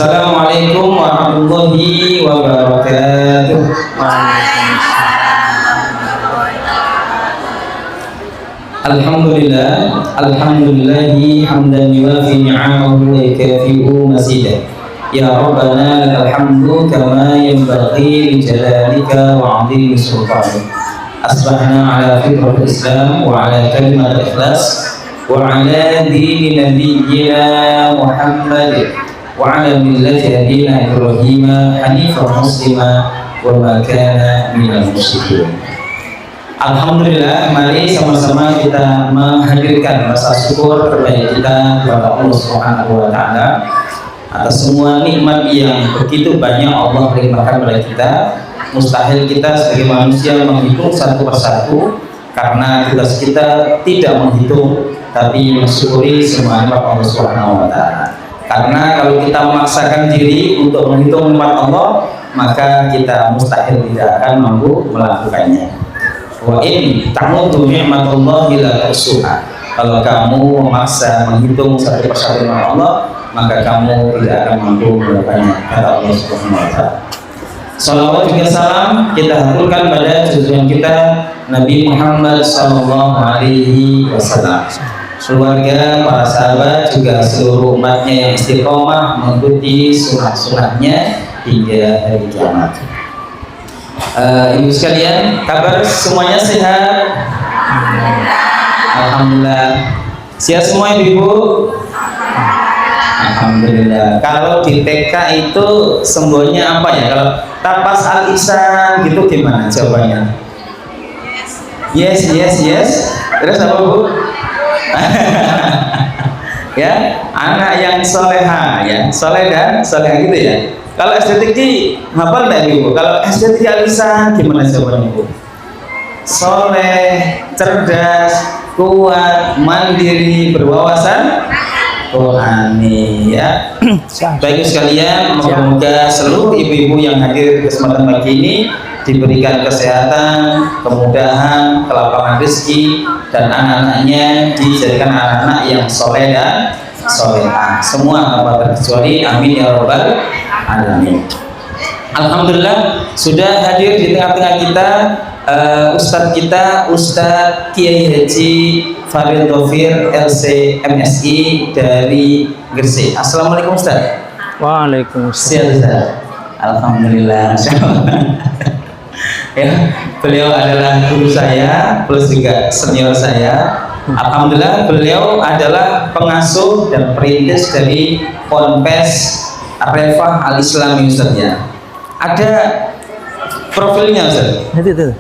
Assalamualaikum warahmatullahi wabarakatuh. Alhamdulillah, alhamdulillahi hamdan yuwafi ni'amahu wa yukafi'u mazidah. Ya Rabbana lakal hamdu kama yanbaghi li jalalika wa 'azimi sultanik. Asbahna ala fitratil Islam wa ala kalimat ikhlas wa ala dini nabiyyina Muhammad wa ala millati abina Ibrahim hanifan muslima wa ma kana minal musyrikin. Alhamdulillah, mari sama-sama kita menghadirkan rasa syukur terbaik kita kepada Allah Subhanahu wa taala atas semua nikmat yang begitu banyak Allah limpahkan kepada kita. Mustahil kita sebagai manusia menghitung satu persatu karena tugas kita tidak menghitung tapi mensyukuri semua nikmat Allah Subhanahu wa taala. Karena kalau kita memaksakan diri untuk menghitung nikmat Allah, maka kita mustahil tidak akan mampu melakukannya. Wa in ta'udzu ni'matallahi la tuhsuha. Kalau kamu memaksa menghitung satu persatu nikmat Allah, maka kamu tidak akan mampu melakukannya, kata Allah Subhanahu wa taala. Salawat juga salam kita haturkan pada junjungan kita Nabi Muhammad sallallahu alaihi wasallam, keluarga, para sahabat, juga seluruh umatnya yang istiqomah mengikuti sunnah-sunnahnya hingga hari kiamat. Ibu sekalian, kabar semuanya sehat? Alhamdulillah. Siap semua ibu? Alhamdulillah. Kalau di TK itu sembohnya apa ya? Kalau tapas al-ihsan gitu gimana jawabannya? Yes, yes, yes. Terus apa bu? Ya, anak yang soleha, ya, soleh dan soleha gitu ya. Kalau estetik hafal nggak ibu? Kalau estetik al-ihsan gimana jawabannya ibu? Soleh, cerdas, kuat, mandiri, berwawasan rohani, ya. Baik sekalian, semoga seluruh ibu-ibu yang hadir di kesempatan pagi ini diberikan kesehatan, kemudahan, kelapangan rezeki, dan anak-anaknya dijadikan anak-anak yang soleh dan solehah. Semua tanpa terkecuali, amin ya rabbal alamin. Alhamdulillah sudah hadir di tengah-tengah kita Ustadz kita, Ustadz Kiai Haji Farid Dhofir LC MSI dari Gresik. Assalamualaikum Ustadz. Waalaikumsalam. Alhamdulillah. Ya, beliau adalah guru saya plus juga senior saya. Alhamdulillah beliau adalah pengasuh dan perintis dari Ponpes Rifah Al-Islami Ustaz ya. Ada profilnya Ustaz? Itu.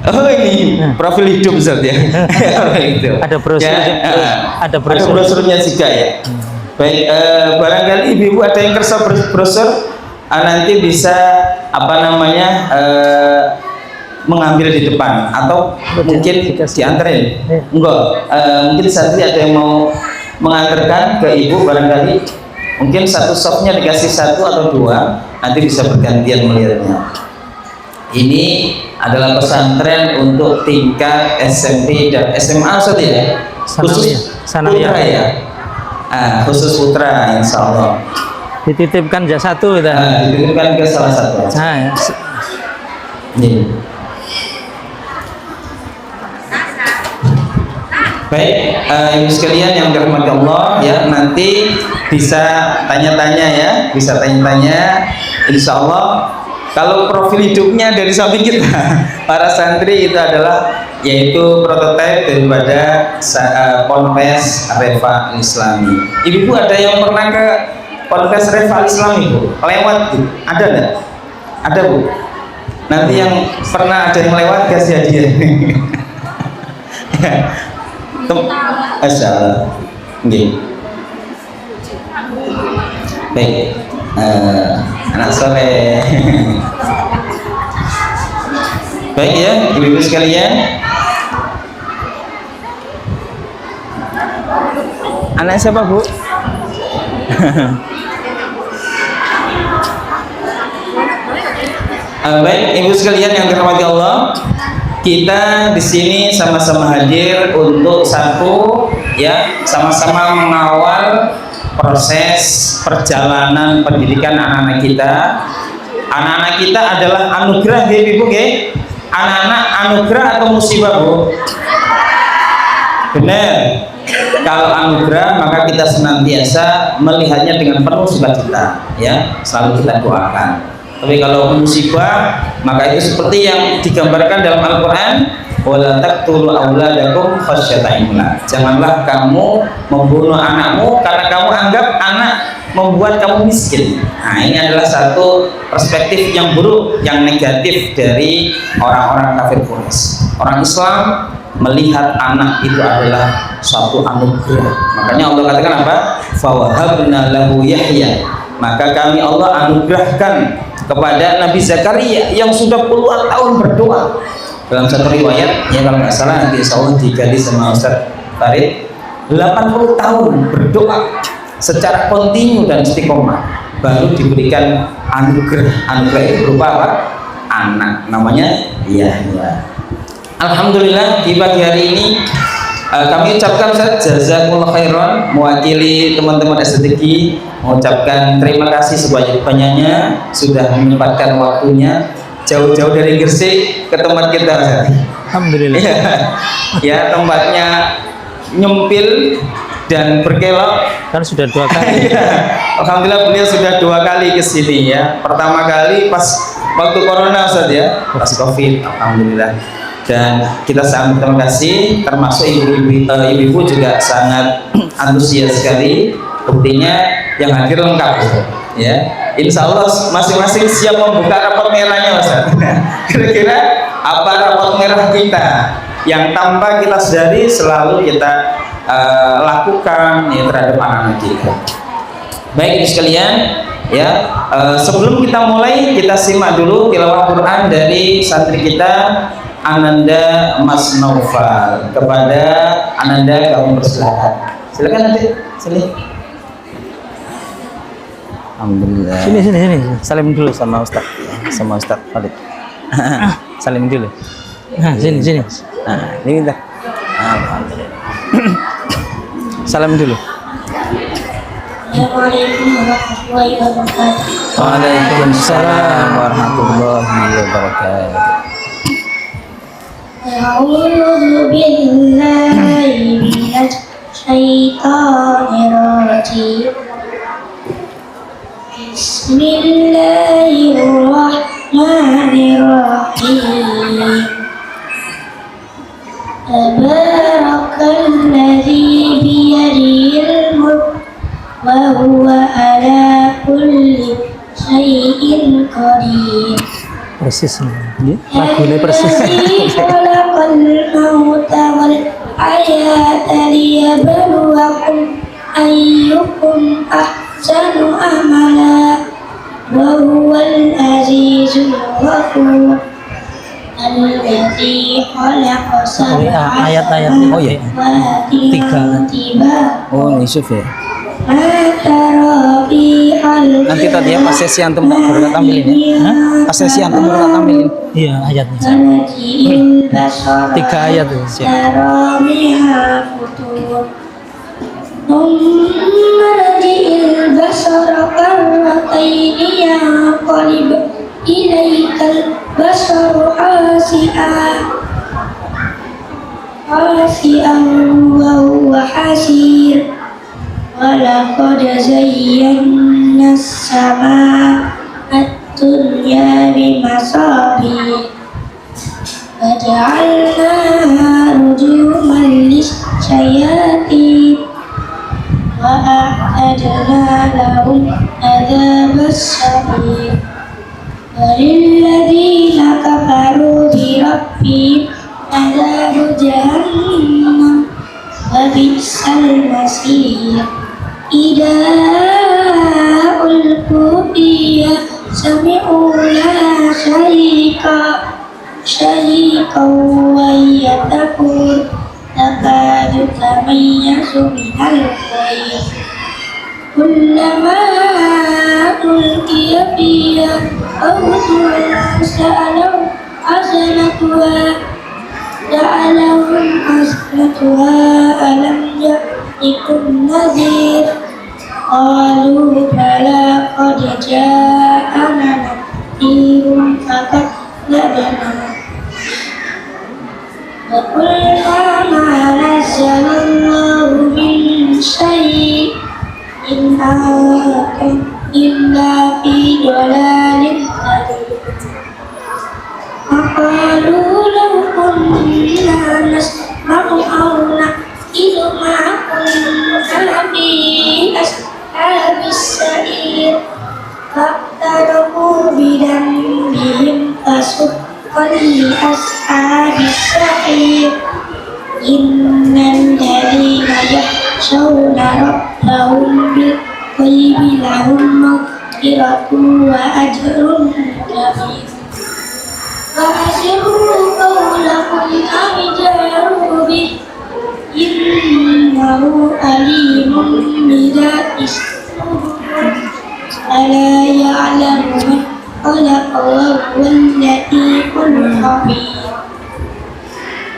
Oh ini profil hidup Ustaz ya. Ada brosur, ya, ada brosur. Ada brosurnya juga ya. Baik, barangkali ibu ada yang kersa brosur, nanti bisa mengambil di depan atau mungkin diantarin. Enggak, mungkin saat ini ada yang mau mengantarkan ke ibu, barangkali mungkin satu softnya dikasih satu atau dua, nanti bisa bergantian melihatnya. Ini adalah pesantren untuk tingkat SMP dan SMA Ustaz ya, khusus putra ya, khusus putra insya Allah. Dititipkan jasa satu, dititipkan ke salah satu. Ya. Ini. Baik, ibu sekalian yang dirahmati Allah ya, nanti bisa tanya-tanya ya, bisa tanya-tanya. Insya Allah kalau profil hidupnya dari samping kita para santri itu adalah yaitu prototipe daripada Ponpes Rifah Al-Islami. Ibu ada yang pernah ke Ponpes Rifah Al-Islami bu? Lewat bu? Ada enggak? Ada bu? Nanti yang pernah ada yang lewat kasih hadiah. Asyaallah. Nggih. Baik. Anak soleh. Baik ya, ibu-ibu sekalian. Anak siapa bu? Baik, ibu sekalian yang dirahmati Allah, kita di sini sama-sama hadir untuk satu ya, sama-sama mengawal proses perjalanan pendidikan anak-anak kita. Anak-anak kita adalah anugerah, Ibu, anak-anak anugerah atau musibah, Bu? Benar. Kalau anugerah maka kita senantiasa melihatnya dengan penuh sukacita, ya, selalu kita doakan. Tapi kalau musibah maka itu seperti yang digambarkan dalam Al-Quran, wala taqtulu auladakum khasyata imlaq. Janganlah kamu membunuh anakmu karena kamu anggap anak membuat kamu miskin. Nah, ini adalah satu perspektif yang buruk, yang negatif dari orang-orang kafir Quraisy. Orang Islam melihat anak itu adalah suatu anugerah. Makanya Allah katakan apa? Fawahabna lahu Yahya. Maka kami Allah anugerahkan kepada Nabi Zakaria yang sudah puluhan tahun berdoa. Dalam satu riwayat, ya kalau nggak salah nanti insya Allah digali sama Ustaz Farid, 80 tahun berdoa secara kontinu dan istiqomah baru diberikan anugerah. Anugerah itu berupa apa? Anak, namanya Yahya. Alhamdulillah di pagi hari ini kami ucapkan Ustaz jazakumullah khairan, mewakili teman-teman STG mengucapkan terima kasih sebanyak-banyaknya sudah menyempatkan waktunya jauh-jauh dari Gresik ke tempat kita, Ustaz. Alhamdulillah. Ya, tempatnya nyempil dan berkelok Kan sudah 2 kali. Alhamdulillah beliau sudah 2 kali ke sini, ya. Pertama kali pas waktu corona, Ustaz, ya, pas Covid. Alhamdulillah. Dan kita sangat berterima kasih, termasuk ibu-ibu juga sangat antusias sekali. Buktinya yang hadir lengkap, ya. Insya Allah masing-masing siap membuka rapor merahnya, Ustaz. Kira-kira apa rapor merah kita yang tanpa kita sadari selalu kita lakukan, ya, terhadap anak-anak kita. Baik, ibu sekalian, ya, sebelum kita mulai, kita simak dulu tilawah Quran dari santri kita Ananda Mas Naufal. Kepada Ananda kami persilakan. Silakan nanti, sini. Alhamdulillah. Sini. Salim dulu sama Ustaz Farid. Salim dulu. Nah, sini. Nah, ini kita. Alhamdulillah. Salam dulu. Assalamualaikum warahmatullahi wabarakatuh. Waalaikumsalam warahmatullahi wabarakatuh. A'udzu billahi minasy syaithanir rajim. Bismillahirrahmanirrahim. Tabarakalladzi biyadihil mulk wa huwa ala kulli syai'in qadir. Persis nih. Lagunya persis. Alladzi khalaqal mauta wal hayata liyabluwakum ayyukum ahsanu amala wa huwal azizul ghafur. Alladzi khalaqa sab'a ayat-ayatnya. Oh iya. 3. Oh, Yusuf ya. Nanti tadi ya pas sesi antum berkat tampilin ya. Pas sesi antum berkat tampilin. Iya, ayatnya. 3 ayat tuh, siap. Marji'il basara karrataini yanqalib ilaikal basaru khasi'an wa huwa hasir. Walaqad zayyana as-samaa'a ad-dunya bimasabih wa ja'alnaha rujuman lis-syayatin wa a'tadna lahum adzabas sa'ir. Walilladzina kafaru bi rabbihim adzabu jahannam wa bi'sal masir. Idza ulqu fiha sami'u laha syahika wa yataqul takadu tamayyazu minal ghayz. Kullama ulqiya fiha fawzun sa'alahu hasanatuha ja'alahum asratuha alam ya'tikum nadhir. قالوا بلى قد جاءنا نذير فكذبنا وقلنا ما نزل الله من شيء إن أنتم إلا في ضلال كبير وقالوا لو كنا نسمع أو نعقل ما كنا في أصحاب السعير فاعترفوا بذنبهم فسحقا لأصحاب السعير إن الذين يخشون ربهم بالغيب لهم مغفرة وأجر كبير فأسروا قولكم أو اجهروا به إنه عليم بذات الصدور ألا يعلم من خلق وهو اللطيف الخبير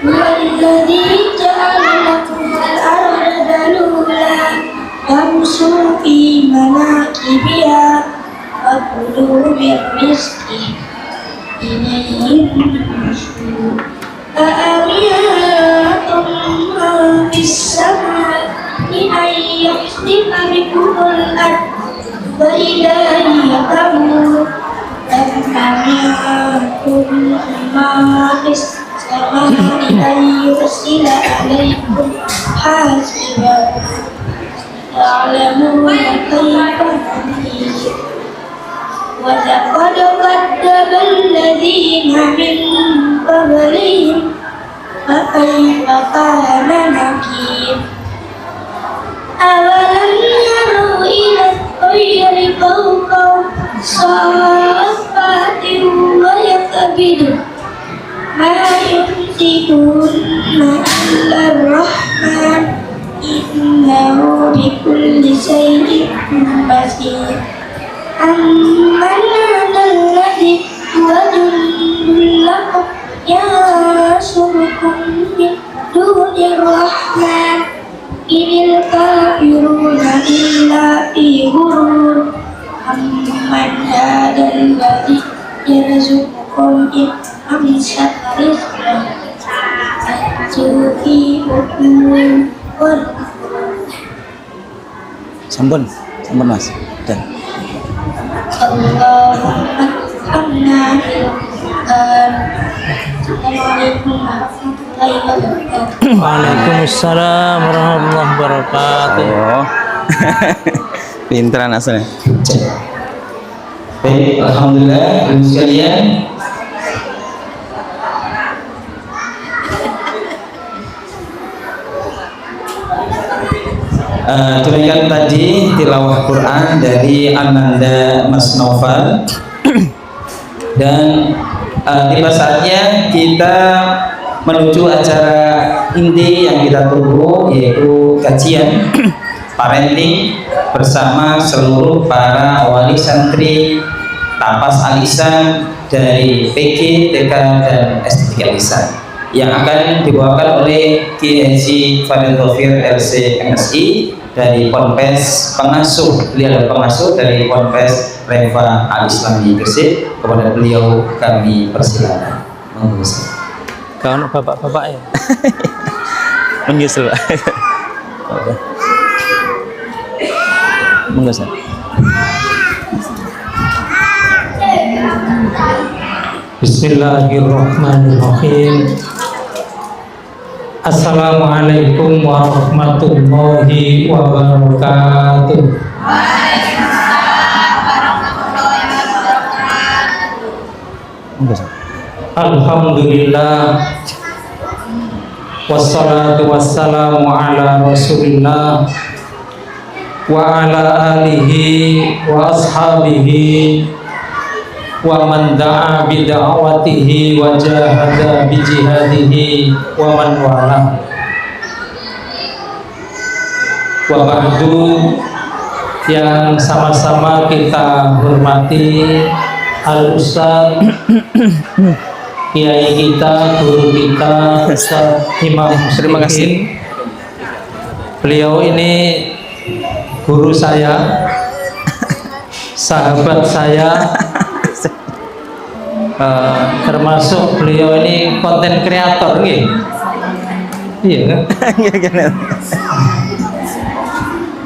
هو الذي جعل لكم الأرض ذلولا فامشوا في مناكبها وكلوا من رزقه إليه النشور أأمنتم من في السماء أن يخسف بكم الأرض فإذا هي تمور أم أمنتم من في السماء أن يرسل عليكم حاسبا تعلمون كيف نذير ولقد كذب الذين من قبلهم فكيف كان نكير أولم يروا إلى الطير فوقهم صافات ويقبضن ما يمسكهن إلا الرحمن إنه بكل شيء بصير أمن هذا الذي هو جند لكم ينصركم من دون الرحمن إن الكافرون إلا في غرور أمن هذا الذي يرزقكم إن أمسك رزقه أنتم في بطون Sampun mas. Dan Allahumma hamna Assalamualaikum warahmatullahi wabarakatuh. Waalaikumsalam warahmatullahi wabarakatuh. Oh. Pinteran aslinya. Baik, alhamdulillah ibu sekalian. Demikian tadi tilawah Quran dari Ananda Mas Noval. Dan tiba saatnya kita menuju acara inti yang kita tunggu, yaitu kajian parenting bersama seluruh para wali santri Tapas Alisan dari PG, TK, dan S3 Alisan yang akan dibawakan oleh Kiai Haji Fadil Taufir LC MSI dari Ponpes Pengasuh. Beliau adalah pengasuh dari Ponpes Reva Al-Islami Gresik. Kepada beliau kami persilakan. Monggo. Kau nak bapak-bapak ya? Menyusul. Monggo Ustaz. Bismillahirrahmanirrahim. Assalamualaikum warahmatullahi wabarakatuh. Alhamdulillah, wassalatu wassalamu ala rasulillah wa ala alihi wa ashabihi wa man da'a bi da'watihi wa jahada bi jihadihi wa man wala. Wa ba'du, yang sama-sama kita hormati Al-Ustaz Kiai kita, guru kita, Ustaz Imam. Terima kasih. Beliau ini guru saya, sahabat saya, termasuk beliau ini konten kreator nih. Iya kan?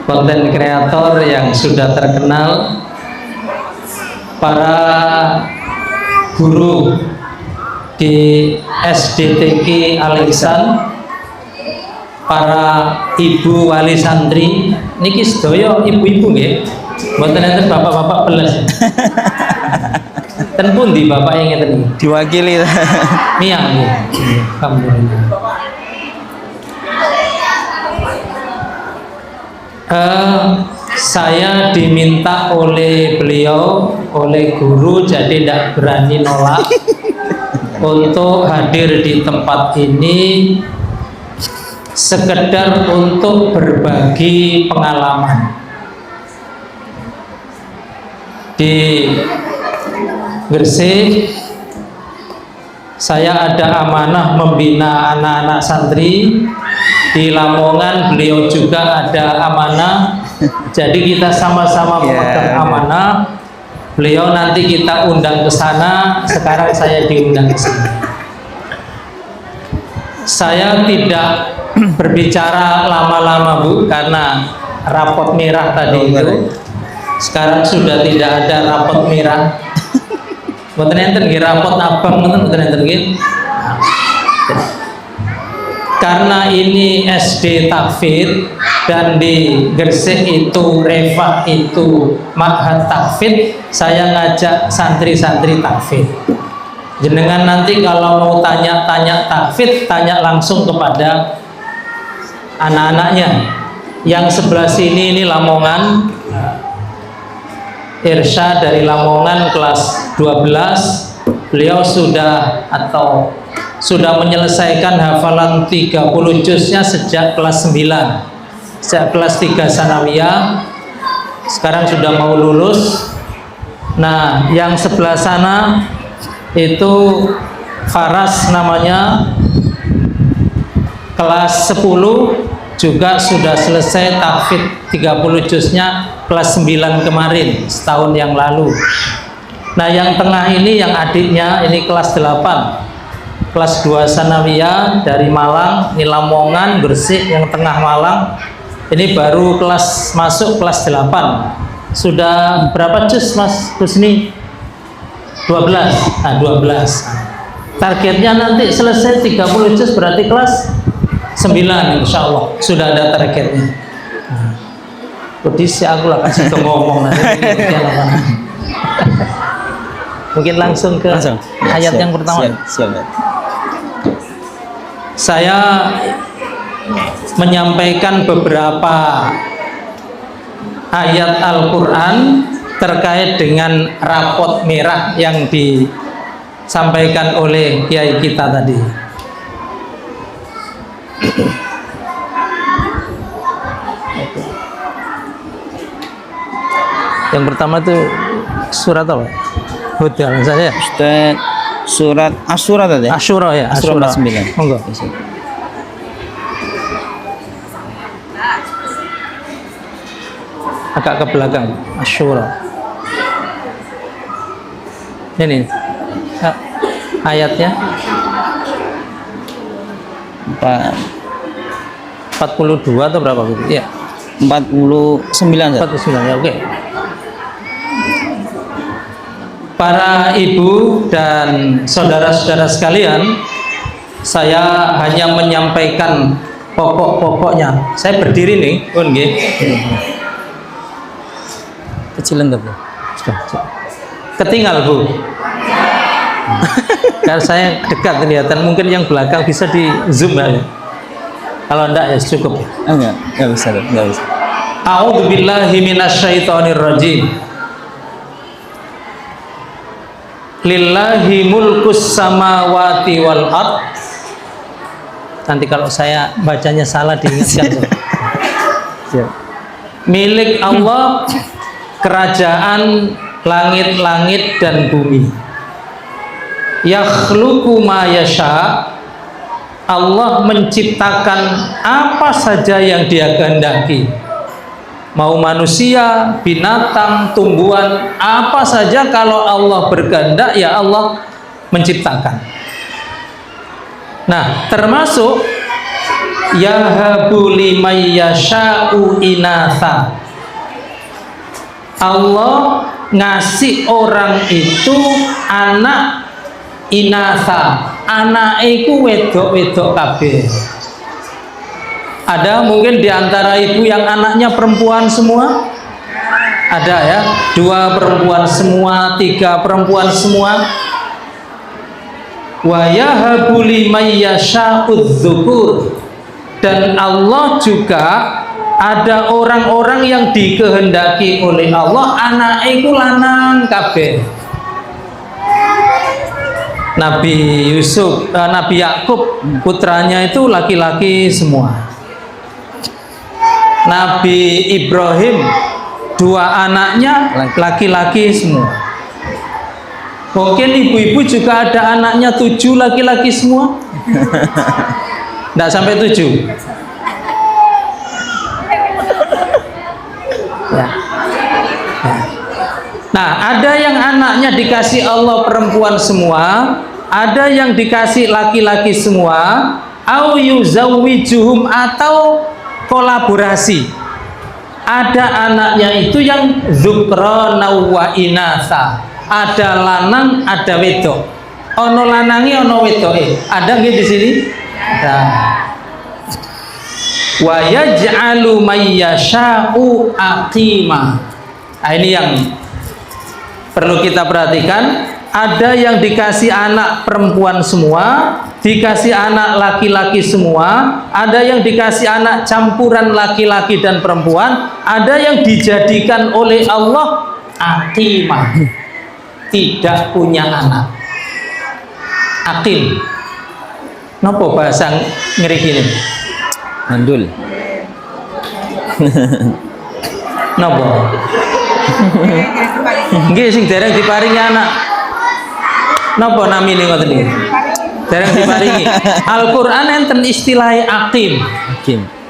Konten kreator yang sudah terkenal, para guru di SDTK Al-Ihsan, para ibu wali santri, niki sedaya ibu-ibu nggih. Mboten enten bapak-bapak belas. Ten pundi bapak yang ngeten? Diwakili. Miyang nggih. Alhamdulillah. Saya diminta oleh beliau, oleh guru, jadi tidak berani nolak untuk hadir di tempat ini sekedar untuk berbagi pengalaman. Di Gresik saya ada amanah membina anak-anak santri. Di Lamongan beliau juga ada amanah. Jadi kita sama-sama memegang amanah. Beliau nanti kita undang ke sana. Sekarang saya diundang ke sini. Saya tidak berbicara lama-lama Bu, karena rapot merah tadi itu. Sekarang sudah tidak ada rapot merah. Mboten enten nggih rapot abang, mboten enten nggih. Karena ini SD Takfid dan di Gresik itu Reva itu Ma'had Takfid, saya ngajak santri-santri Takfid. Jenengan nanti kalau mau tanya-tanya Takfid, tanya langsung kepada anak-anaknya. Yang sebelah sini ini Lamongan, Irsya dari Lamongan kelas 12. Beliau sudah menyelesaikan hafalan 30 juznya sejak kelas 9, sejak kelas 3 sanawiyah. Sekarang sudah mau lulus. Nah, yang sebelah sana itu Faras namanya, kelas 10 juga sudah selesai tahfidz 30 juznya kelas 9 kemarin, setahun yang lalu. Nah, yang tengah ini yang adiknya ini kelas 8. Kelas 2 sanawiyah dari Malang, ini Lamongan, Gresik, yang tengah Malang. Ini baru masuk kelas 8. Sudah berapa juz Mas Husni? 12. Nah, 12. Targetnya nanti selesai 30 juz berarti kelas 9 insya Allah. Sudah ada targetnya. Kudisi aku lah kasih ngomong nanti. Mungkin langsung ke ayat yang pertama. Siap. Saya menyampaikan beberapa ayat Al-Quran terkait dengan rapot merah yang disampaikan oleh kiai kita tadi. Yang pertama itu surat apa? Hud saya. Ustaz, surat Asyura tadi. Asyura ya, Asyura 9. Monggo. Agak ke belakang. Asyura. Ini ayatnya 42 atau berapa gitu? Ya. 49. 49 ya, oke. Para ibu dan saudara-saudara sekalian, saya hanya menyampaikan pokok-pokoknya. Saya berdiri nih, nggih. Kecilan tapi. Ketinggal, Bu. Karena saya dekat kelihatan, mungkin yang belakang bisa di zoom ya. Kalau enggak ya cukup. Enggak bisa. A'udzubillahi minasyaitonirrajim. Lillahi mulkus samawati wal ard. Nanti kalau saya bacanya salah diingatkan. Milik Allah kerajaan langit-langit dan bumi. Yakhluqu ma yasha. Allah menciptakan apa saja yang Dia kehendaki. mau manusia, binatang, tumbuhan, apa saja kalau Allah berkehendak ya Allah menciptakan. Nah, termasuk yahabu liman yasha'u inatha. Allah ngasih orang itu anak inatha, anak iku wedok-wedok kabeh. Ada mungkin di antara ibu yang anaknya perempuan semua? Ada ya, 2 perempuan semua, 3 perempuan semua. Wa yahabu liman yasha'udz dzukur. Dan Allah juga ada orang-orang yang dikehendaki oleh Allah anak iku lanang kabeh. Nabi Yusuf, Nabi Yakub putranya itu laki-laki semua. Nabi Ibrahim 2 anaknya laki-laki semua. Mungkin ibu-ibu juga ada anaknya 7 laki-laki semua. Tidak sampai 7. Ya. Nah, ada yang anaknya dikasih Allah perempuan semua, ada yang dikasih laki-laki semua, au yuzawwijuhum atau kolaborasi. Ada anaknya itu yang zukrana wa inatha. Ada lanang, ada wedok. Ono lanangi, ono wedoke. Ada nggih di sini? Ada. Wa yaj'alu may yasha'u aqima. Nah, ini yang perlu kita perhatikan. Ada yang dikasih anak perempuan semua, dikasih anak laki-laki semua, ada yang dikasih anak campuran laki-laki dan perempuan, ada yang dijadikan oleh Allah aqimah, tidak punya anak. Aqim. Napa bahasa ngeri gini? Mandul. Napa? Nggih sing dereng diparingi anak. Napa namine ngoten iki? Dereng diparingi. Al-Qur'an enten istilah aqim.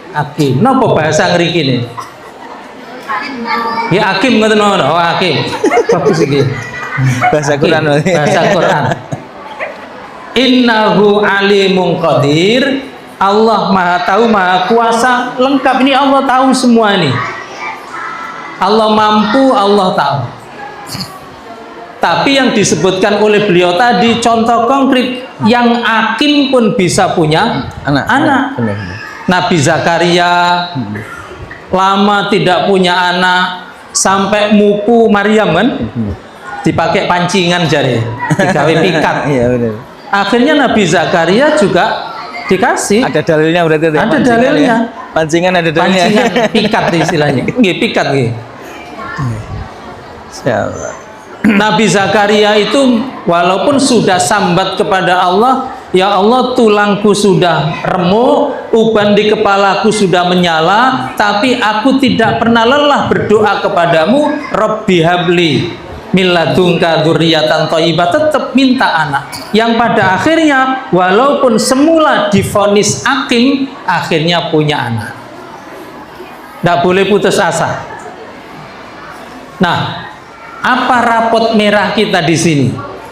Aqim. Napa bahasa ngrikine? Ya aqim ngoten ngono. Oh aqim. Bagus iki. Bahasa Quran. Bahasa Quran. Innahu alimun qadir. Allah Maha tahu, Maha kuasa, lengkap. Ini Allah tahu semua ini. Allah mampu, Allah tahu. Tapi yang disebutkan oleh beliau tadi contoh konkret, yang akim pun bisa punya anak. Nabi Zakaria lama tidak punya anak sampai mupu Maryam kan, dipakai pancingan jari, digawe pikat. Akhirnya Nabi Zakaria juga dikasih. Ada dalilnya berarti? Ada dalilnya. Pancingan ada dalilnya. Pancingan pikat istilahnya. Nggih, pikat nggih. Nabi Zakaria itu walaupun sudah sambat kepada Allah, ya Allah tulangku sudah remuk, uban di kepalaku sudah menyala, tapi aku tidak pernah lelah berdoa kepadamu, Rabbi habli min ladunka dzurriyyatan thayyibah, tetap minta anak. Yang pada akhirnya walaupun semula divonis aqim, akhirnya punya anak. Tidak boleh putus asa. Nah, apa rapot merah kita di sini?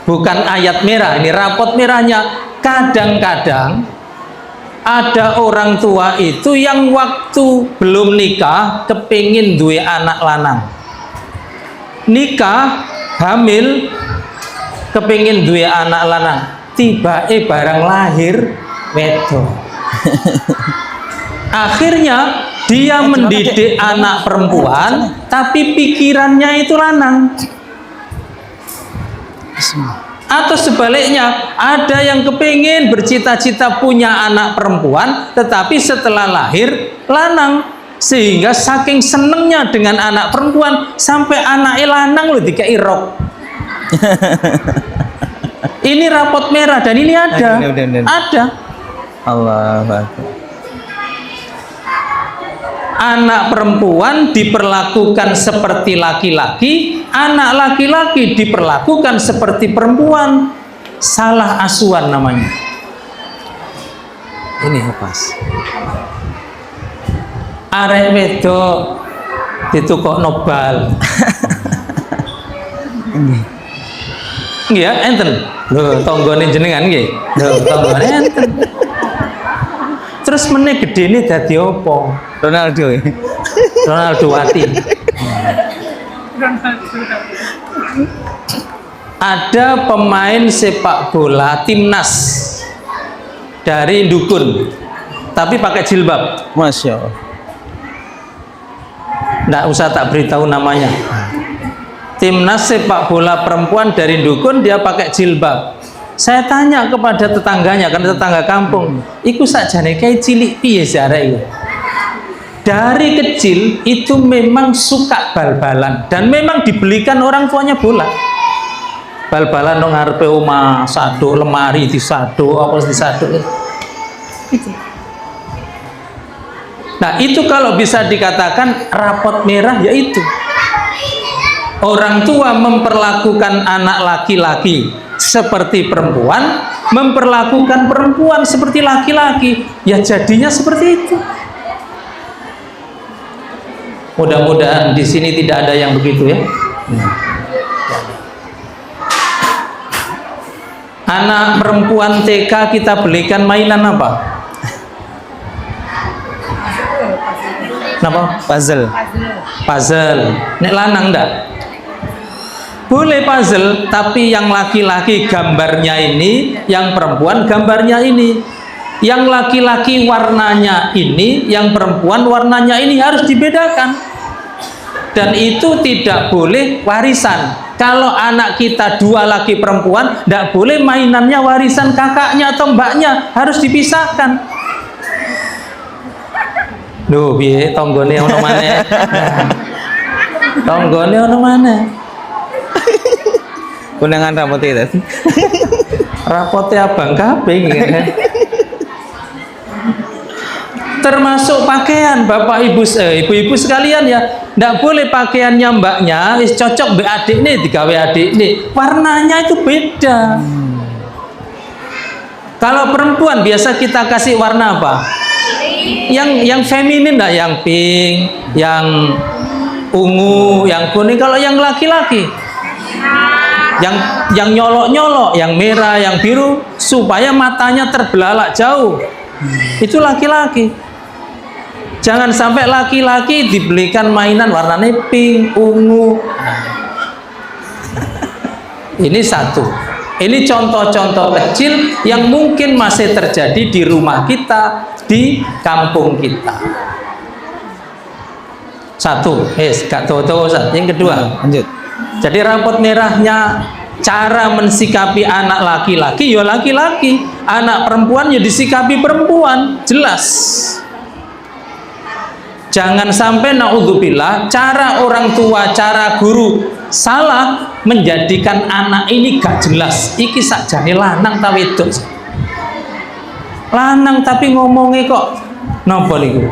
Bukan ayat merah, ini rapot merahnya. Kadang-kadang ada orang tua itu yang waktu belum nikah kepingin duwe anak lanang. Nikah, hamil, kepingin duwe anak lanang. Tiba barang lahir wedok. Akhirnya dia mendidik anak perempuan, tapi pikirannya itu lanang. Atau sebaliknya, ada yang kepingin bercita-cita punya anak perempuan, tetapi setelah lahir lanang, sehingga saking senengnya dengan anak perempuan sampai anak lanang loh dikai rok. Ini rapot merah dan ini ada. Ada. Allah. Anak perempuan diperlakukan seperti laki-laki, anak laki-laki diperlakukan seperti perempuan. Salah asuhan namanya. Ini pas. Arek wedok ditukok nobal. Nggih ya, enten. Lho, tanggane jenengan nggih. Lho, tanggane enten. Terus meneh gedene dadi apa? Ronaldo. Ronaldo Wati. Ada pemain sepak bola timnas dari Dukun, tapi pakai jilbab. Masya Allah. Nggak usah tak beritahu namanya. Timnas sepak bola perempuan dari Dukun, dia pakai jilbab. Saya tanya kepada tetangganya, karena tetangga kampung, iku sakjane kayak cilik piye jarake iku. Dari kecil itu memang suka bal-balan dan memang dibelikan orang tuanya bola. Bal-balan nang ngarepe omah, saduk lemari disaduk, apa disaduk. Itu. Nah, itu kalau bisa dikatakan rapot merah, yaitu orang tua memperlakukan anak laki-laki seperti perempuan, memperlakukan perempuan seperti laki-laki, ya jadinya seperti itu. Mudah-mudahan di sini tidak ada yang begitu ya. Anak perempuan TK kita belikan mainan apa? Kenapa? Puzzle. Puzzle. Nek lanang ndak? Boleh puzzle, tapi yang laki-laki gambarnya ini, yang perempuan gambarnya ini. Yang laki-laki warnanya ini, yang perempuan warnanya ini, harus dibedakan. Dan itu tidak boleh warisan. Kalau anak kita dua laki perempuan, tidak boleh mainannya warisan kakaknya atau mbaknya, harus dipisahkan. Duh, piye tonggone ono maneh. Tonggone ono maneh. Undangan rapotnya tadi. Rapotnya abang kabeh kan. Termasuk pakaian bapak ibu ibu-ibu sekalian ya, ndak boleh pakaiannya mbaknya wis cocok mbek adik nih digawe adik nih, warnanya itu beda. Kalau perempuan biasa kita kasih warna apa? Yang feminin lah, yang pink, yang ungu, yang kuning. Kalau yang laki-laki yang nyolok-nyolok, yang merah, yang biru, supaya matanya terbelalak jauh. Itu laki-laki. Jangan sampai laki-laki dibelikan mainan warnanya pink, ungu. Ini satu. Ini contoh-contoh kecil yang mungkin masih terjadi di rumah kita, di kampung kita. Satu, gak tahu-tahu. Yang kedua, lanjut. jadi rapot merahnya cara mensikapi anak laki-laki ya laki-laki, anak perempuan ya disikapi perempuan, jelas. Jangan sampai naudzubillah cara orang tua, cara guru salah menjadikan anak ini gak jelas. Iki sakjane lanang ta wedok. Lanang tapi ngomongnya kok napa niku?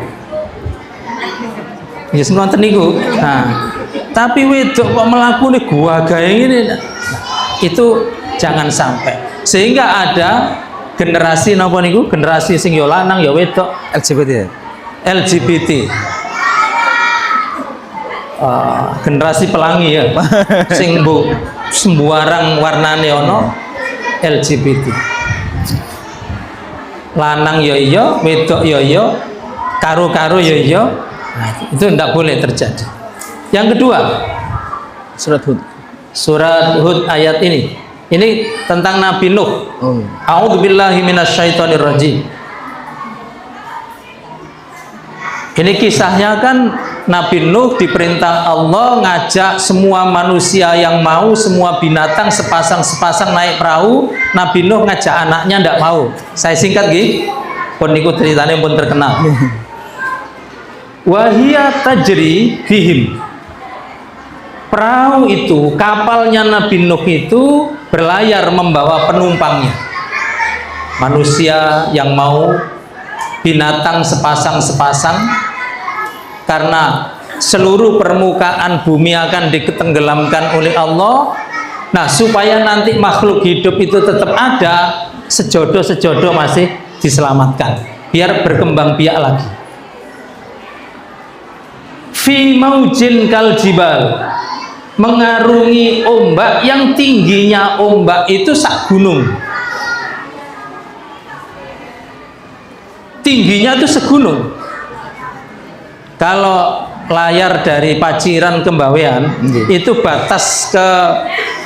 Ya ngoten niku. Nah, tapi wedok kok melakukan gua gawe ngene. Itu jangan sampai. Sehingga ada generasi napa niku? Generasi sing ya lanang ya wedok, LGBT. Generasi pelangi ya. Sing sembarang warnane ono LGBT. Lanang ya iya, wedok ya iya, karo-karo ya iya. Nah, itu tidak boleh terjadi. Yang kedua, Surat Hud. Surat Hud ayat ini. Ini tentang Nabi Nuh. A'udzubillahi minasyaitonirrajim. Ini kisahnya kan Nabi Nuh diperintah Allah ngajak semua manusia yang mau, semua binatang sepasang-sepasang naik perahu. Nabi Nuh ngajak anaknya ndak mau. Saya singkat nggih. Pun niku ceritanya pun terkenal. Wahia tajri fihim. Perahu itu, kapalnya Nabi Nuh itu berlayar membawa penumpangnya. Manusia yang mau, binatang sepasang-sepasang. Karena seluruh permukaan bumi akan ditenggelamkan oleh Allah. Nah, supaya nanti makhluk hidup itu tetap ada, sejodoh-sejodoh masih diselamatkan, biar berkembang biak lagi. fi maujin kal jibal, mengarungi ombak yang tingginya ombak itu sak gunung. Tingginya itu segunung. Kalau layar dari Paciran ke Bawean itu batas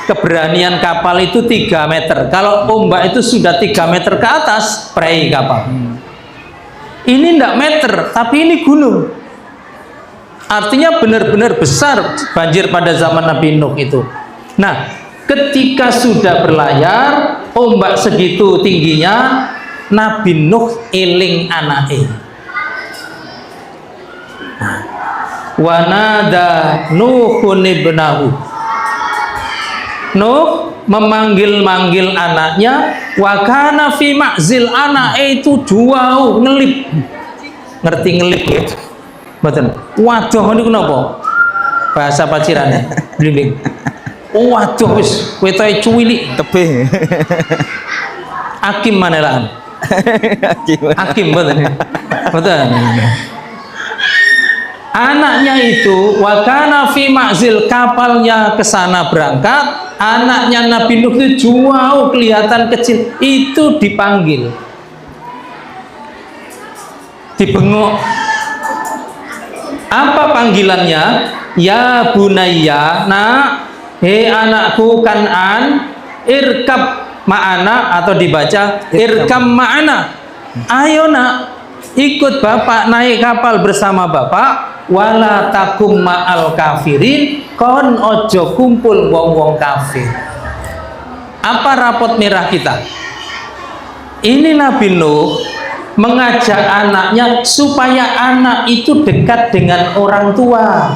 keberanian kapal itu 3 meter. Kalau ombak itu sudah 3 meter ke atas, prei kapal. Ini enggak meter, tapi ini gunung. Artinya benar-benar besar banjir pada zaman Nabi Nuh itu. Nah, ketika sudah berlayar, ombak segitu tingginya, Nabi Nuh eling anake. Wanada Nuhun ibnahu. Nuh memanggil-manggil anaknya, wa kana fi ma'zil, anake itu jauh ngelip. Ngerti ngelip ya? Mboten. Waduh niku napa? Bahasa Pacirane. Blimbing. Oh waduh wis wetoke cuwilik Tebih. Hakim manelaan. Hakim mboten. Mboten. Anaknya itu wakana fi ma'zil, kapalnya ke sana berangkat, anaknya Nabi Nuh itu jauh kelihatan kecil, itu dipanggil, dibengok. Apa panggilannya? Ya bunayya, nak, hei anakku Kan'an, irkab ma'ana, atau dibaca irkam ma'ana, ayo nak, ikut bapak naik kapal bersama bapak. Wala takum ma'al kafirin, kon ojo kumpul wong-wong kafir. Apa rapot merah kita? Ini Nabi Nuh mengajak anaknya supaya anak itu dekat dengan orang tua,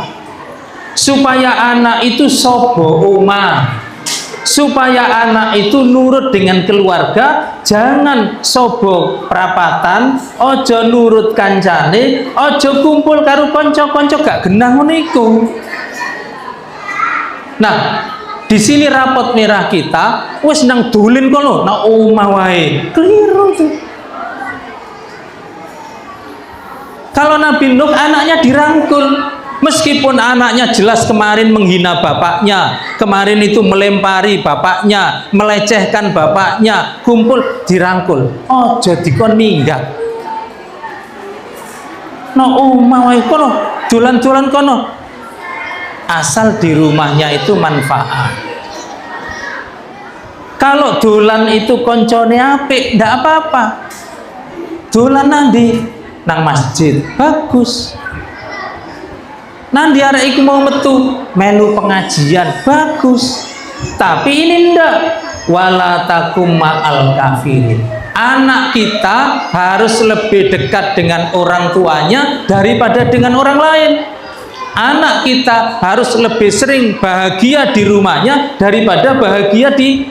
supaya anak itu sobo umah, supaya anak itu nurut dengan keluarga, jangan sobo perapatan, ojo nurut kancane, ojo kumpul karo konco-konco gak genah ngono iku. Nah, di sini rapot merah kita wis nang dolen kono, nang omah wae. Keliru tuh. Kalau Nabi Nuh anaknya dirangkul. Meskipun anaknya jelas kemarin menghina bapaknya, kemarin itu melempari bapaknya, melecehkan bapaknya, kumpul dirangkul. Oh, jadi kon minggat. No omah wae kono, dolan-dolan kono. Asal di rumahnya itu manfaat. Kalau dolan itu koncone apik, ndak apa-apa. Dolan nanti nang masjid, bagus. Nanti arek iku mau metu melu pengajian, bagus. Tapi ini ndak, wala takum ma'al kafirin. Anak kita harus lebih dekat dengan orang tuanya daripada dengan orang lain. Anak kita harus lebih sering bahagia di rumahnya daripada bahagia di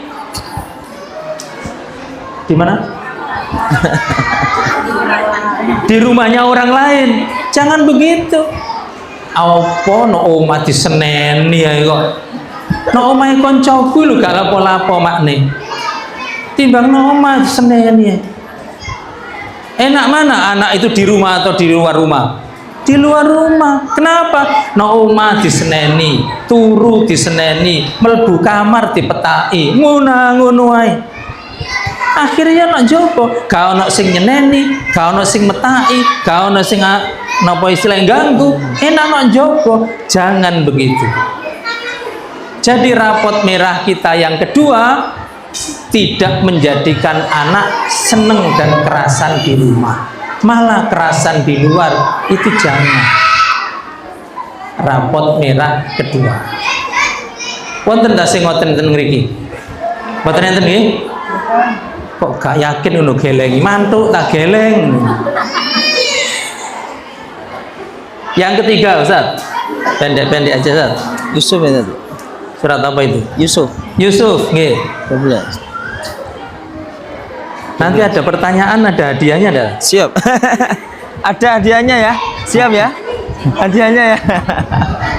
mana? Di rumahnya orang lain. Jangan begitu. Apa no omah diseneni ya kok. No omah koncoku lho gak lapo-lapo makne. Timbang no omah diseneni. Enak mana anak itu di rumah atau di luar rumah? Di luar rumah. Kenapa? No omah diseneni, turu diseneni, mlebu kamar dipetaki. Ngono wae. Akhirnya nak jopo, gak ono sing nyeneni, gak ono sing metaki, gak ono sing napa istilah ganggu, enak nak jopo. Jangan begitu. Jadi rapot merah kita yang kedua, tidak menjadikan anak seneng dan kerasan di rumah, malah kerasan di luar, itu jangan. Rapot merah kedua. Wonten ta sing ngoten ten mriki? Mboten enten nggih? Kok gak yakin ngono gelengi, mantuk tak geleng. Yang ketiga Ustaz, pendek-pendek aja Ustaz. Yusuf ya tadi. Surat apa itu? Yusuf. Yusuf, nggih. 12. Nanti ada pertanyaan, ada hadiahnya ada. Siap. Ada hadiahnya ya? Siap ya? Hadiahnya ya?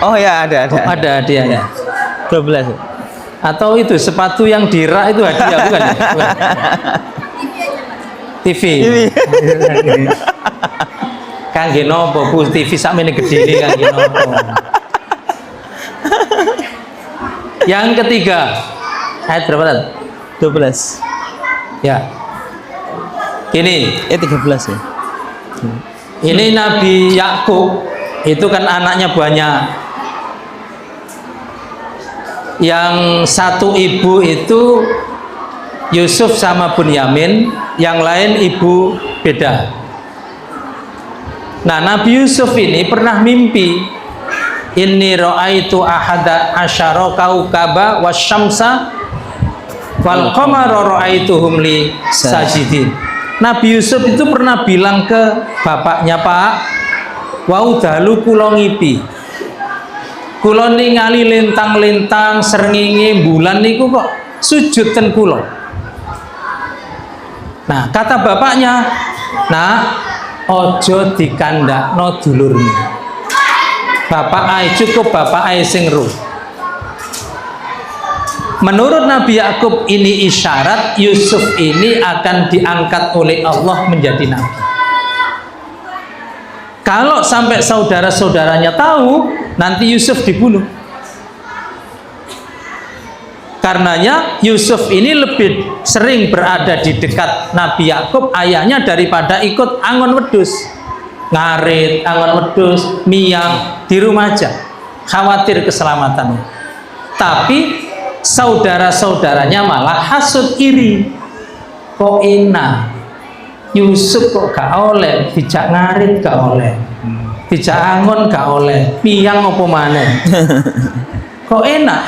Oh ya, ada. Oh, ada hadiahnya. 12. Atau itu sepatu yang dirak itu hadiah bukan ya? Bukan. TV. Kangge nopo Bu TV sakmene gedene kangge nopo? Yang ketiga, ayat berapa tadi? 12. Ya. Ini 13 ya. ini Nabi Yakub itu kan anaknya banyak. Yang satu ibu itu Yusuf sama Bunyamin, yang lain ibu beda. Nah, Nabi Yusuf ini pernah mimpi, inni ra'aitu ahada asyara kaukaba wasyamsa wal qamara ra'aituhum li sajidin. Nabi Yusuf itu pernah bilang ke bapaknya, Pak, wau dalu kula ngipi, kula ningali lintang-lintang srengenge bulan niku kok sujud ten kula. Nah, kata bapaknya, nah, ojo dikandakno dulurmu. Bapak ai cukup bapak ai sing ru. Menurut Nabi Yakub ini isyarat Yusuf ini akan diangkat oleh Allah menjadi nabi. Kalau sampai saudara-saudaranya tahu, nanti Yusuf dibunuh. Karenanya Yusuf ini lebih sering berada di dekat Nabi Yakub ayahnya daripada ikut angon wedhus, ngarit, angon wedhus, miang di rumah aja, khawatir keselamatannya. Tapi saudara-saudaranya malah hasut iri, kok enak Yusuf kok gak oleh, bijak ngarit gak oleh, bijak angon gak oleh, miang apa maneh. Kok enak.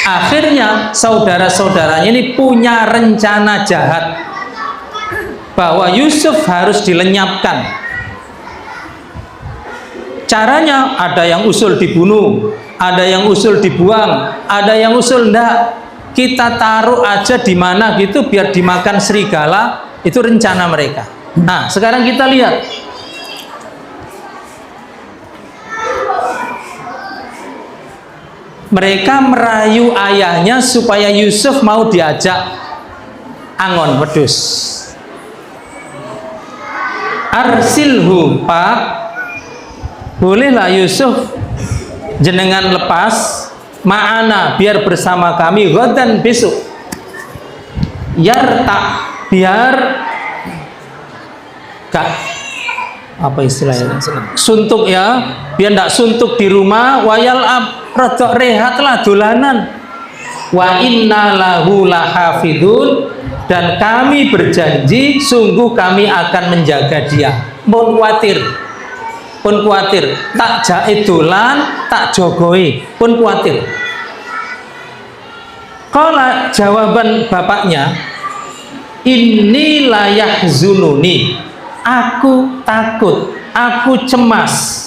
Akhirnya saudara-saudaranya ini punya rencana jahat bahwa Yusuf harus dilenyapkan. Caranya ada yang usul dibunuh, ada yang usul dibuang, ada yang usul ndak, kita taruh aja di mana gitu biar dimakan serigala. Itu rencana mereka. Nah, sekarang kita lihat. Mereka merayu ayahnya supaya Yusuf mau diajak angon wedhus. Arsilhu, Pak, bolehlah Yusuf jenengan lepas ma'ana biar bersama kami ghadan besok. Yarta, biar gak apa istilahnya, suntuk ya, biar ndak suntuk di rumah, wayal rodok rehat lah dolanan. Wa inna lahu lahafidun, dan kami berjanji sungguh kami akan menjaga dia. Pun kuatir tak jae dolan, tak jogoi, pun kuatir. Kalau jawaban bapaknya, inni layahzununi, aku takut, aku cemas,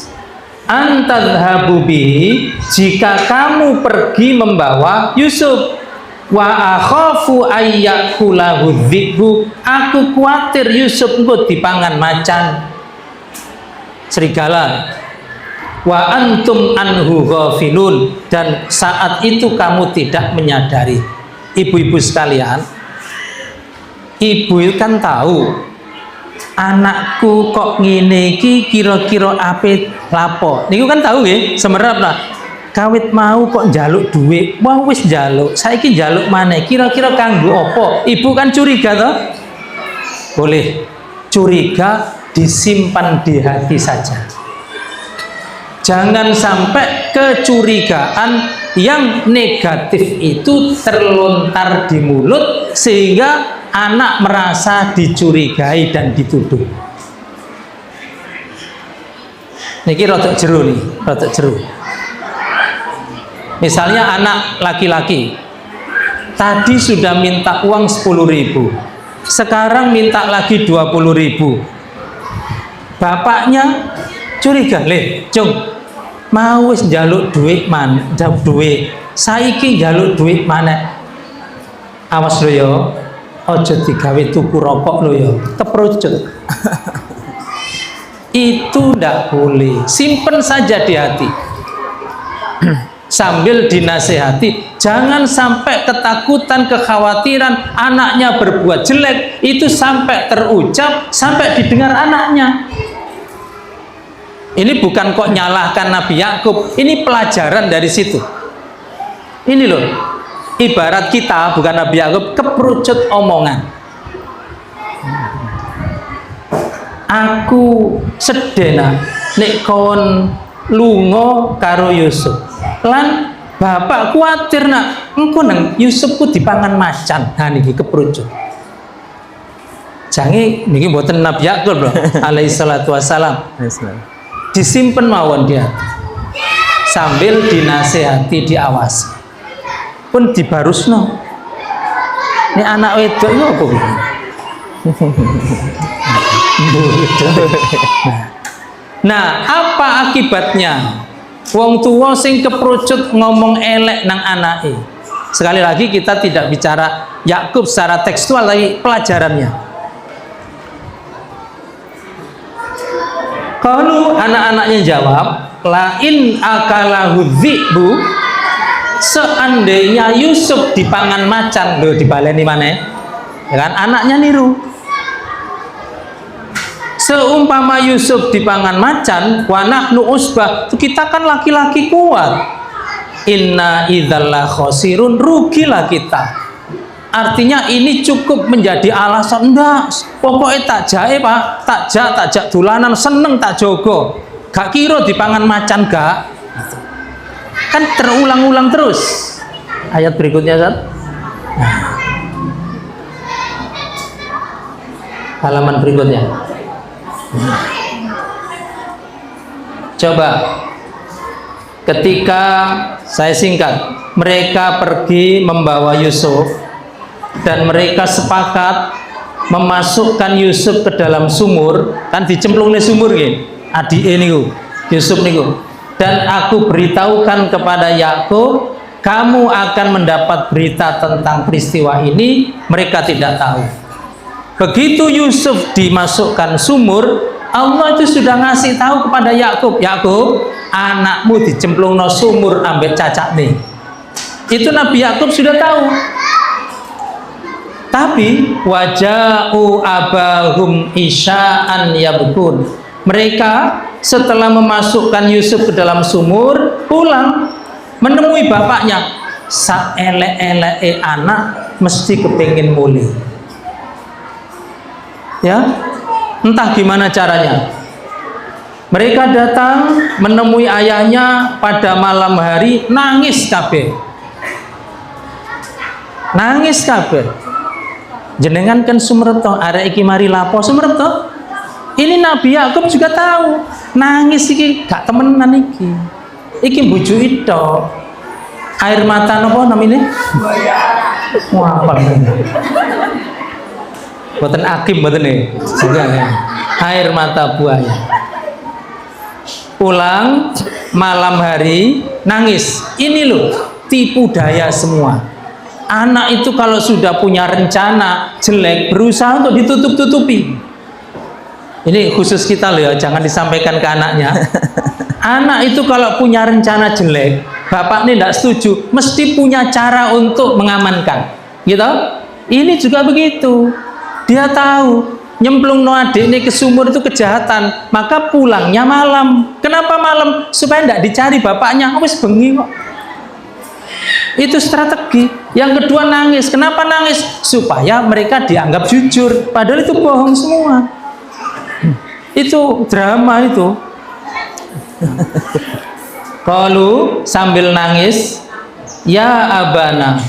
antadhabu bihi, jika kamu pergi membawa Yusuf, wa akhafu ayyakulahu dzibbu, aku khawatir Yusuf engko dipangan macan, serigala. Wa antum anhu ghafilun, dan saat itu kamu tidak menyadari. Ibu-ibu sekalian, ibu kan tahu anakku kok ngene iki kira-kira ape lapo. Niku kan tahu nggih, semerap lah. Kawit mau kok njaluk duit, wah wis njaluk, saiki njaluk maneh, kira-kira kanggo apa? Ibu kan curiga toh? Boleh. Curiga disimpan di hati saja. Jangan sampai kecurigaan yang negatif itu terlontar di mulut sehingga anak merasa dicurigai dan dituduh. Niki rotok jeru nih, rotok jeru. Misalnya anak laki-laki tadi sudah minta uang 10.000, sekarang minta lagi 20.000. Bapaknya curiga, "Leh, Cung, mau wis njaluk duit man, njaluk duit. Saiki njaluk duit mana? Awas lo yo, ojo digawe tuku rokok lo yo, keperucut." Itu ndak boleh, simpen saja di hati. Sambil dinasehati, jangan sampai ketakutan, kekhawatiran anaknya berbuat jelek itu sampai terucap, sampai didengar anaknya. Ini bukan kok nyalahkan Nabi Yakub, ini pelajaran dari situ. Ini loh, ibarat kita bukan Nabi Yakub keperucut omongan. Aku sedena nek kon lunga karo Yusuf. Lan bapak kuatir nak engko nang Yusufku dipangan macan. Nah niki keperucut. Jange niki mboten Nabi Yakub lho alaihi salatu wassalam. Disimpen mawon dia. Sambil dinasehati, diawasi. Pun dibarusno. Ini anak wedok itu apa gitu? Nah, apa akibatnya? Wong tua sing keperucut ngomong elek nang anake. Sekali lagi kita tidak bicara Yakub secara tekstual, tapi pelajarannya. Kalau anak-anaknya jawab, la in akalahu dzi'bu, seandainya Yusuf dipangan macan, loh dibaleni mana? Ya kan anaknya niru. Seumpama Yusuf dipangan macan, wa nahnu usbah, kita kan laki-laki kuat. Inna idzalla khosirun, rugilah kita. Artinya ini cukup menjadi alasan, enggak, pokoknya tak jahe pak, tak jak dulanan, seneng tak jogo, gak kira dipangan macan gak. Kan terulang-ulang terus. Ayat berikutnya Zat. Halaman berikutnya. Coba ketika saya singkat, mereka pergi membawa Yusuf dan mereka sepakat memasukkan Yusuf ke dalam sumur, kan dicemplung di sumur gitu. Adik niku, Yusuf niku. Dan aku beritahukan kepada Yakub, kamu akan mendapat berita tentang peristiwa ini. Mereka tidak tahu. Begitu Yusuf dimasukkan sumur, Allah itu sudah ngasih tahu kepada Yakub, Yakub, anakmu dicemplung no sumur ambek cacak nih. Itu Nabi Yakub sudah tahu. Tapi waja'u abahum isya'an yabkun. Mereka setelah memasukkan Yusuf ke dalam sumur, pulang menemui bapaknya. Saelek-elek anak mesti kepengin mulih. Ya, entah gimana caranya. Mereka datang menemui ayahnya pada malam hari, nangis kabeh. Nangis kabeh. Jenengan kan sumrepto, arek iki mari lapo sumrepto. Ini Nabi Yakub juga tahu. Nangis iki gak temenan iki. Iki bujuki tok. Air mata napa namine? Wah, apa ini? Boten akim boten nih. Air mata buaya. Pulang malam hari nangis. Ini loh tipu daya semua. Anak itu kalau sudah punya rencana jelek berusaha untuk ditutup-tutupi. Ini khusus kita loh ya, jangan disampaikan ke anaknya. Anak itu kalau punya rencana jelek, bapak ini tidak setuju, mesti punya cara untuk mengamankan. Gitu? Ini juga begitu. Dia tahu nyemplung no adik ini ke sumur itu kejahatan, maka pulangnya malam. Kenapa malam? Supaya tidak dicari bapaknya. Wis bengi kok. Itu strategi. Yang kedua nangis. Kenapa nangis? Supaya mereka dianggap jujur. Padahal itu bohong semua. Itu drama itu. Qalu sambil nangis, ya abana,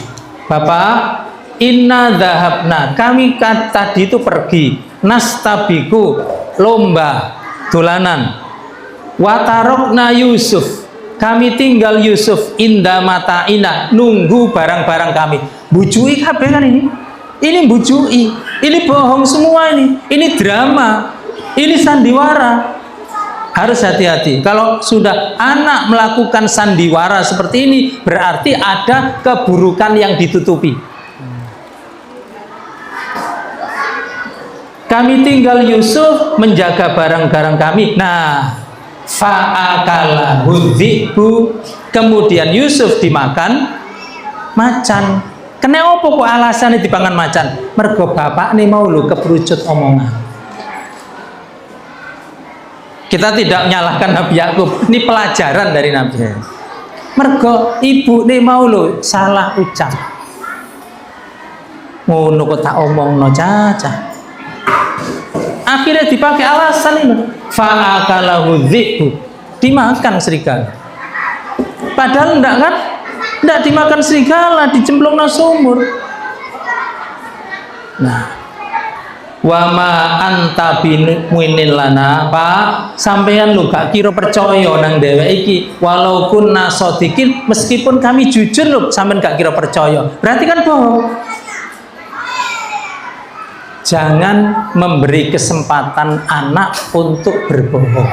bapak, inna dhahabna, kami tadi itu pergi, nastabiku, lomba, dolanan, watarokna Yusuf, kami tinggal Yusuf inda mataina, nunggu barang-barang kami. Bujui kabeh kan ini bujui, ini bohong semua ini drama, ini sandiwara. Harus hati-hati. Kalau sudah anak melakukan sandiwara seperti ini, berarti ada keburukan yang ditutupi. Kami tinggal Yusuf menjaga barang-barang kami. Nah, fa'akalahu dzi'bu, kemudian Yusuf dimakan macan. Kenapa kok alasannya dipangan macan? Mergo bapak nih mau lu keperucut omongan. Kita tidak menyalahkan Nabi Yakub. Ini pelajaran dari Nabi. Mergo ibu nih mau lo salah ucap. Ngono kok tak omongno caca. Akhirnya dipakai alasan ini. Fa'akalahu dhi'bu. Dimakan serigala. Padahal enggak kan? Enggak dimakan serigala, dicemplungna sumur. Nah, wa ma anta bimu'minin lana, Pak, sampean lu gak kira percaya nang dhewek iki, walaupun nasodikin, meskipun kami jujur lu sampean gak kira percaya. Berarti kan bohong. Jangan memberi kesempatan anak untuk berbohong.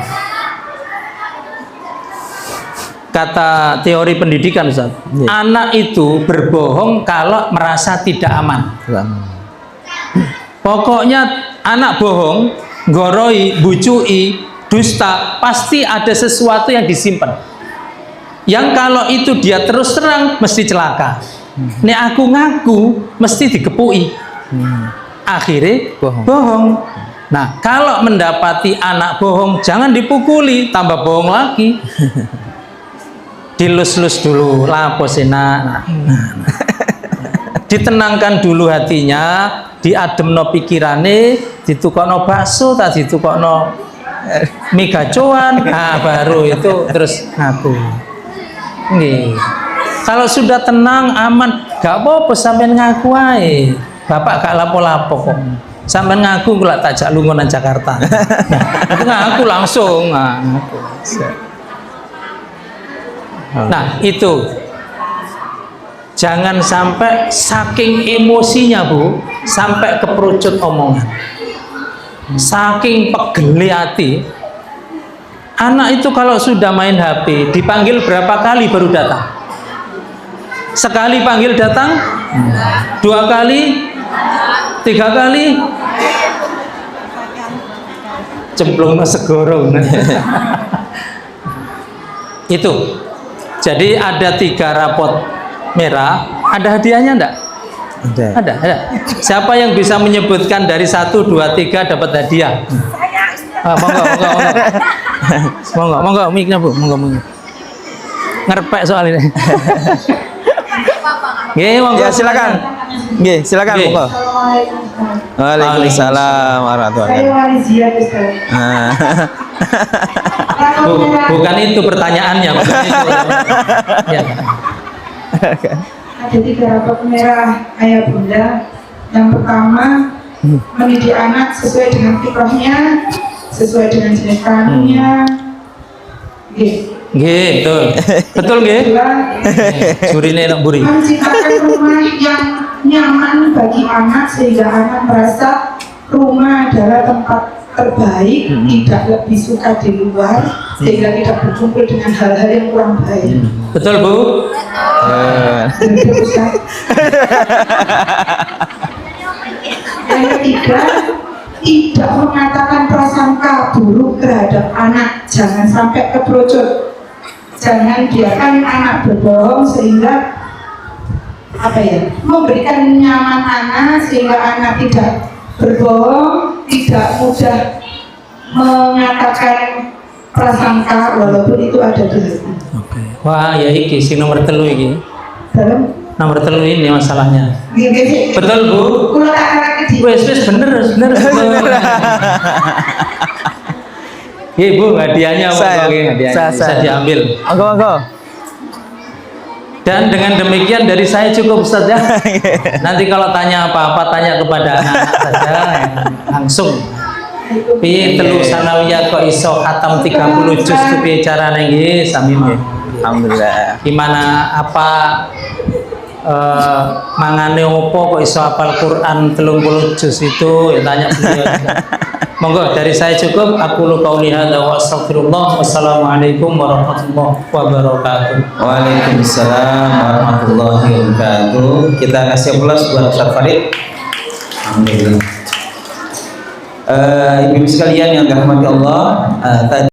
Kata teori pendidikan, Ustaz, anak itu berbohong kalau merasa tidak aman. Pokoknya anak bohong, goroi, bucui, dusta, pasti ada sesuatu yang disimpan. Yang kalau itu dia terus terang mesti celaka. Nek aku ngaku mesti dikepui. Akhirnya bohong. Nah, kalau mendapati anak bohong jangan dipukuli, tambah bohong lagi. Dilus-lus dulu, lapos enak. Ditenangkan dulu hatinya, diademno pikirane, ditukokno bakso, tak ditukokno mie gacoan, nah baru itu terus ngaku. Nggih. Kalau sudah tenang, aman, gak apa-apa sampean ngaku ae. Bapak gak lapo-lapo kok. Sampean ngaku kula tajak lunga nang Jakarta. Itu ngaku langsung, ngaku. Nah, itu jangan sampai saking emosinya, Bu, sampai keperucut omongan. Saking pegeli hati. Anak itu kalau sudah main HP, dipanggil berapa kali baru datang? Sekali panggil datang? 2 kali? 3 kali? Cemplung segorong. Itu. Jadi ada 3 rapot merah, ada hadiahnya enggak? Ada. Siapa yang bisa menyebutkan dari 1, 2, 3 dapat hadiah? Monggo, mic-nya Bu, monggo. Ngerpek soal ini. Nggih, monggo. Ya, silakan. Nggih, silakan monggo. Waalaikumsalam warahmatullahi wabarakatuh. Saya Walizia, Ustaz. Bukan itu pertanyaannya, bukan itu. Ya. Ada 3 rapot merah ayah bunda. Yang pertama, mendidik anak sesuai dengan fitrahnya, sesuai dengan jenis kelaminnya. Nggih, betul. Betul nggih? Surine nak buri. Menciptakan rumah yang nyaman bagi anak sehingga anak merasa rumah adalah tempat terbaik, tidak lebih suka di luar, sehingga tidak berkumpul dengan hal-hal yang kurang baik. Betul, Bu? Betul, Ustaz. Yang ketiga, tidak mengatakan prasangka buruk terhadap anak. Jangan sampai keperucut. Jangan biarkan anak berbohong sehingga memberikan nyaman anak sehingga anak tidak berbohong, tidak mudah mengatakan prasangka walaupun itu ada di hati. Wah, ya iki sing nomor 3 iki. Dalam Nomor 3 ini masalahnya. Betul, Bu? Kalau tak Wes bener. Ibu, hadiahnya bisa diambil. Monggo. Dan dengan demikian dari saya cukup, Ustaz ya. Nanti kalau tanya apa-apa tanya kepada anak-anak saja langsung. Piye telu sanawiyah kok iso khatam 30 juz tu piye carane nggih sami nggih. Alhamdulillah. Gimana apa mangane opo kok iso hafal Quran 30 juz itu ya tanya beliau. Monggo dari saya cukup. Aku lu qauli hadza wa astaghfirullah. Wassalamualaikum warahmatullahi wabarakatuh. Waalaikumsalam warahmatullahi wabarakatuh. Kita kasih aplaus buat Ustaz Farid. Alhamdulillah. Ibu sekalian yang dirahmati Allah,